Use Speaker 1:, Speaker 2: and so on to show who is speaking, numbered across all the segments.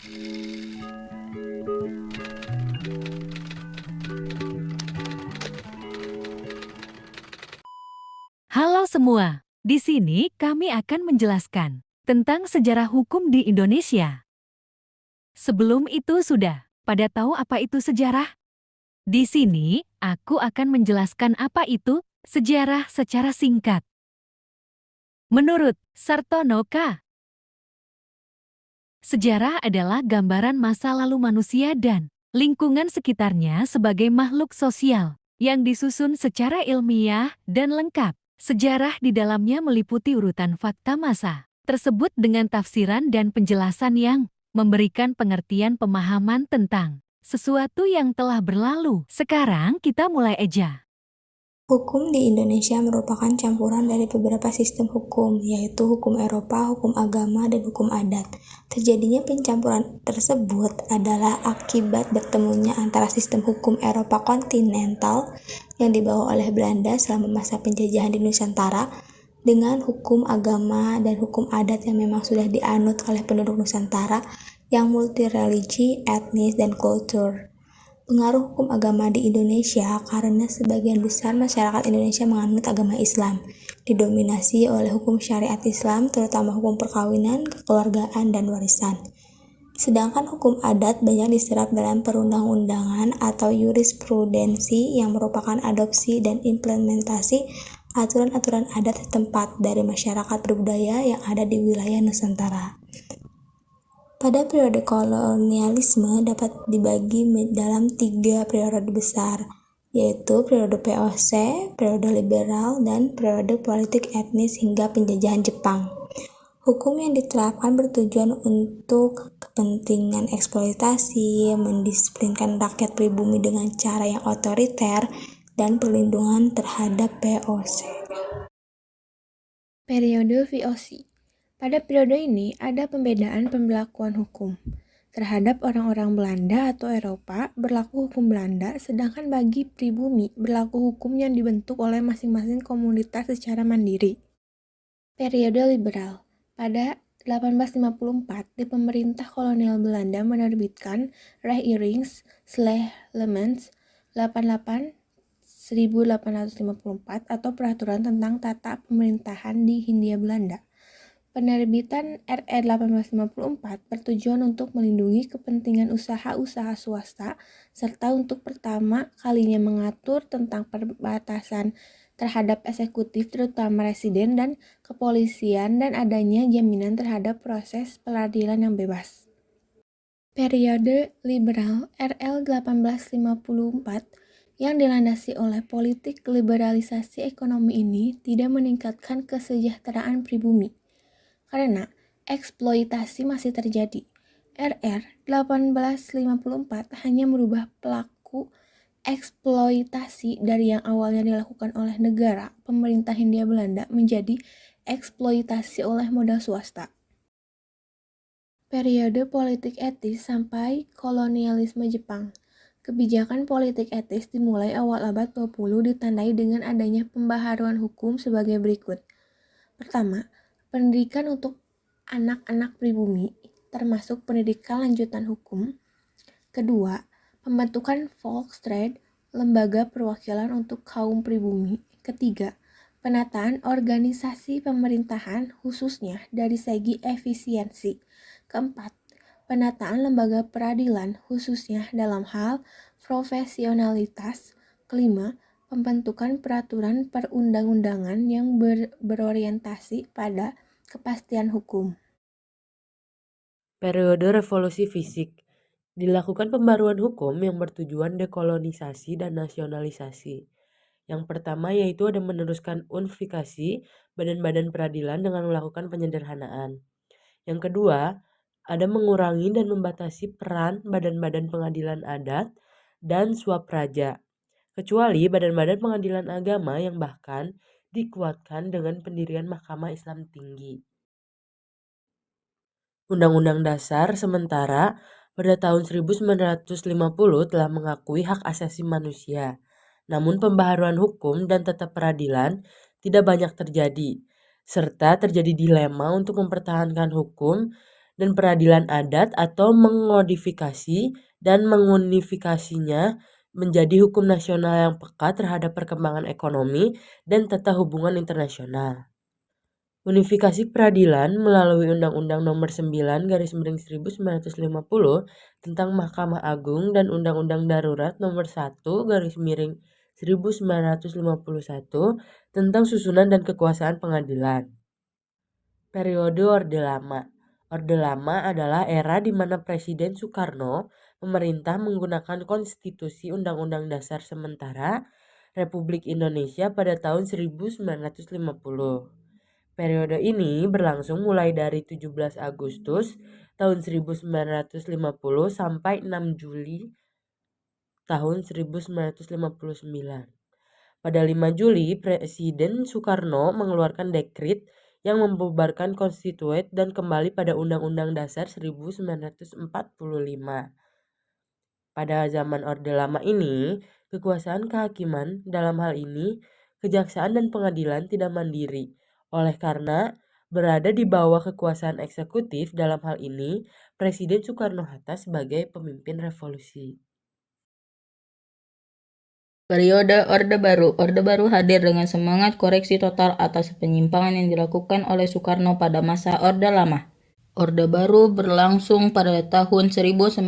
Speaker 1: Halo semua, di sini kami akan menjelaskan tentang sejarah hukum di Indonesia. Sebelum itu pada tahu apa itu sejarah? Di sini, aku akan menjelaskan apa itu sejarah secara singkat. Menurut Sartono K. Sejarah adalah gambaran masa lalu manusia dan lingkungan sekitarnya sebagai makhluk sosial yang disusun secara ilmiah dan lengkap. Sejarah di dalamnya meliputi urutan fakta masa tersebut dengan tafsiran dan penjelasan yang memberikan pengertian pemahaman tentang sesuatu yang telah berlalu. Sekarang kita mulai aja.
Speaker 2: Hukum di Indonesia merupakan campuran dari beberapa sistem hukum, yaitu hukum Eropa, hukum agama, dan hukum adat. Terjadinya pencampuran tersebut adalah akibat bertemunya antara sistem hukum Eropa kontinental yang dibawa oleh Belanda selama masa penjajahan di Nusantara dengan hukum agama dan hukum adat yang memang sudah dianut oleh penduduk Nusantara yang multireligi, etnis, dan kultur. Pengaruh hukum agama di Indonesia karena sebagian besar masyarakat Indonesia menganut agama Islam, didominasi oleh hukum syariat Islam, terutama hukum perkawinan, kekeluargaan, dan warisan. Sedangkan hukum adat banyak diserap dalam perundang-undangan atau jurisprudensi yang merupakan adopsi dan implementasi aturan-aturan adat setempat dari masyarakat berbudaya yang ada di wilayah Nusantara. Pada periode kolonialisme dapat dibagi dalam 3 periode besar, yaitu periode VOC, periode liberal, dan periode politik etnis hingga penjajahan Jepang. Hukum yang diterapkan bertujuan untuk kepentingan eksploitasi, mendisiplinkan rakyat pribumi dengan cara yang otoriter, dan perlindungan terhadap VOC.
Speaker 3: Periode VOC. Pada periode ini ada pembedaan pembelakuan hukum. Terhadap orang-orang Belanda atau Eropa berlaku hukum Belanda, sedangkan bagi pribumi berlaku hukum yang dibentuk oleh masing-masing komunitas secara mandiri. Periode liberal. Pada 1854, di pemerintah kolonial Belanda menerbitkan Regeringssleelements 88 1854 atau Peraturan tentang Tata Pemerintahan di Hindia Belanda. Penerbitan RE 1854 bertujuan untuk melindungi kepentingan usaha-usaha swasta serta untuk pertama kalinya mengatur tentang perbatasan terhadap eksekutif terutama residen dan kepolisian dan adanya jaminan terhadap proses peradilan yang bebas. Periode liberal RL 1854 yang dilandasi oleh politik liberalisasi ekonomi ini tidak meningkatkan kesejahteraan pribumi karena eksploitasi masih terjadi. RR 1854 hanya merubah pelaku eksploitasi dari yang awalnya dilakukan oleh negara pemerintah Hindia Belanda menjadi eksploitasi oleh modal swasta. Periode politik etis sampai kolonialisme Jepang. Kebijakan politik etis dimulai awal abad 20 ditandai dengan adanya pembaharuan hukum sebagai berikut. Pertama, pendidikan untuk anak-anak pribumi, termasuk pendidikan lanjutan hukum. Kedua, pembentukan Volksraad, lembaga perwakilan untuk kaum pribumi. Ketiga, penataan organisasi pemerintahan khususnya dari segi efisiensi. Keempat, penataan lembaga peradilan khususnya dalam hal profesionalitas. Kelima, pembentukan peraturan perundang-undangan yang berorientasi pada kepastian hukum.
Speaker 4: Periode revolusi fisik. Dilakukan pembaruan hukum yang bertujuan dekolonisasi dan nasionalisasi. Yang pertama yaitu ada meneruskan unifikasi badan-badan peradilan dengan melakukan penyederhanaan. Yang kedua, ada mengurangi dan membatasi peran badan-badan pengadilan adat dan swapraja, kecuali badan-badan pengadilan agama yang bahkan dikuatkan dengan pendirian Mahkamah Islam Tinggi. Undang-Undang Dasar sementara pada tahun 1950 telah mengakui hak asasi manusia. Namun pembaharuan hukum dan tata peradilan tidak banyak terjadi, serta terjadi dilema untuk mempertahankan hukum dan peradilan adat atau mengodifikasi dan mengunifikasinya menjadi hukum nasional yang peka terhadap perkembangan ekonomi dan tata hubungan internasional. Unifikasi peradilan melalui Undang-Undang Nomor 9/1950 tentang Mahkamah Agung dan Undang-Undang Darurat Nomor 1/1951 tentang susunan dan kekuasaan pengadilan. Periode Orde Lama. Orde Lama adalah era di mana Presiden Soekarno memerintah menggunakan Konstitusi Undang-Undang Dasar Sementara Republik Indonesia pada tahun 1950. Periode ini berlangsung mulai dari 17 Agustus tahun 1950 sampai 6 Juli tahun 1959. Pada 5 Juli, Presiden Soekarno mengeluarkan dekrit yang membubarkan konstituet dan kembali pada Undang-Undang Dasar 1945. Pada zaman Orde Lama ini, kekuasaan kehakiman, dalam hal ini kejaksaan dan pengadilan, tidak mandiri. Oleh karena berada di bawah kekuasaan eksekutif, dalam hal ini Presiden Soekarno-Hatta sebagai pemimpin revolusi.
Speaker 5: Periode Orde Baru. Orde Baru hadir dengan semangat koreksi total atas penyimpangan yang dilakukan oleh Soekarno pada masa Orde Lama. Orde Baru berlangsung pada tahun 1966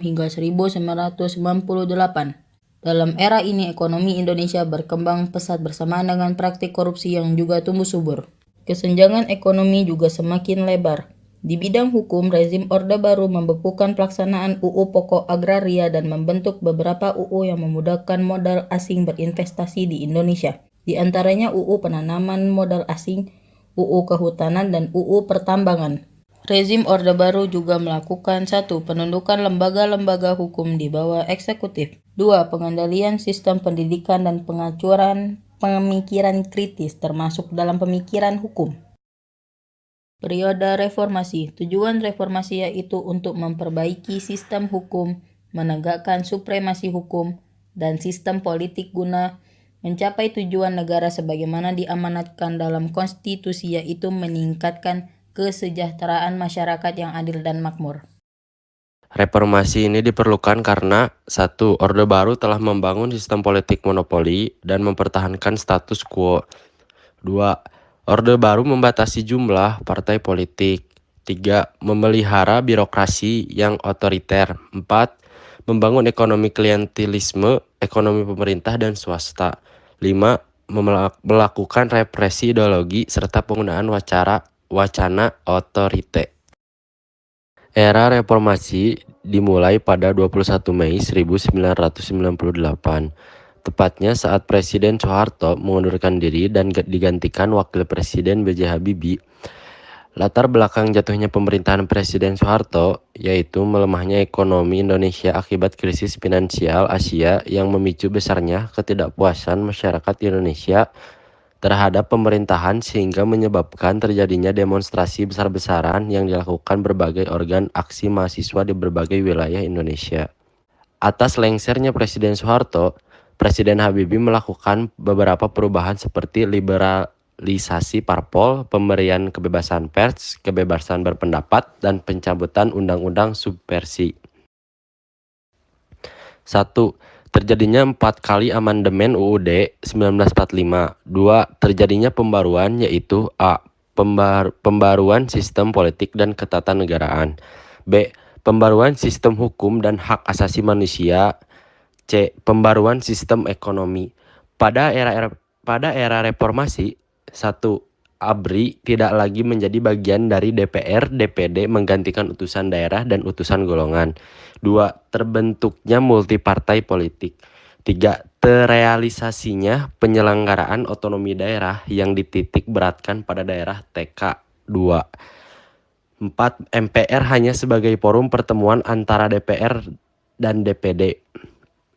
Speaker 5: hingga 1998. Dalam era ini ekonomi Indonesia berkembang pesat bersamaan dengan praktik korupsi yang juga tumbuh subur. Kesenjangan ekonomi juga semakin lebar. Di bidang hukum, rezim Orde Baru membekukan pelaksanaan UU Pokok Agraria dan membentuk beberapa UU yang memudahkan modal asing berinvestasi di Indonesia. Di antaranya UU Penanaman Modal Asing, UU Kehutanan, dan UU Pertambangan. Rezim Orde Baru juga melakukan 1. Penundukan lembaga-lembaga hukum di bawah eksekutif. 2. Pengendalian sistem pendidikan dan pengacuran pemikiran kritis termasuk dalam pemikiran hukum. Periode reformasi. Tujuan reformasi yaitu untuk memperbaiki sistem hukum, menegakkan supremasi hukum, dan sistem politik guna mencapai tujuan negara sebagaimana diamanatkan dalam konstitusi, yaitu meningkatkan kesejahteraan masyarakat yang adil dan makmur.
Speaker 6: Reformasi ini diperlukan karena 1. Orde Baru telah membangun sistem politik monopoli dan mempertahankan status quo. 2. Orde Baru membatasi jumlah partai politik. 3. Memelihara birokrasi yang otoriter. 4. Membangun ekonomi klientelisme, ekonomi pemerintah dan swasta. 5. Melakukan represi ideologi serta penggunaan wacana otorite. Era reformasi dimulai pada 21 Mei 1998, tepatnya saat Presiden Soeharto mengundurkan diri dan digantikan Wakil Presiden B.J. Habibie. Latar belakang jatuhnya pemerintahan Presiden Soeharto yaitu melemahnya ekonomi Indonesia akibat krisis finansial Asia yang memicu besarnya ketidakpuasan masyarakat Indonesia terhadap pemerintahan sehingga menyebabkan terjadinya demonstrasi besar-besaran yang dilakukan berbagai organ aksi mahasiswa di berbagai wilayah Indonesia. Atas lengsernya Presiden Soeharto, Presiden Habibie melakukan beberapa perubahan seperti liberalisasi parpol, pemberian kebebasan pers, kebebasan berpendapat, dan pencabutan undang-undang subversi. 1. Terjadinya 4 kali amandemen UUD 1945. 2. Terjadinya pembaruan yaitu A. Pembaruan sistem politik dan ketatanegaraan. B. Pembaruan sistem hukum dan hak asasi manusia. C. Pembaruan sistem ekonomi. Pada era reformasi, 1. ABRI tidak lagi menjadi bagian dari DPR, DPD menggantikan utusan daerah dan utusan golongan. 2. Terbentuknya multipartai politik. 3. Terrealisasinya penyelenggaraan otonomi daerah yang dititik beratkan pada daerah TK. 2. 4. MPR hanya sebagai forum pertemuan antara DPR dan DPD.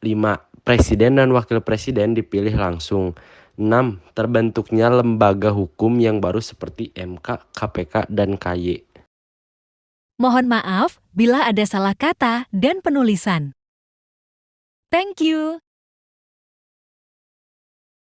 Speaker 6: 5. Presiden dan wakil presiden dipilih langsung. 6. Terbentuknya lembaga hukum yang baru seperti MK, KPK, dan KY.
Speaker 1: Mohon maaf bila ada salah kata dan penulisan. Thank you.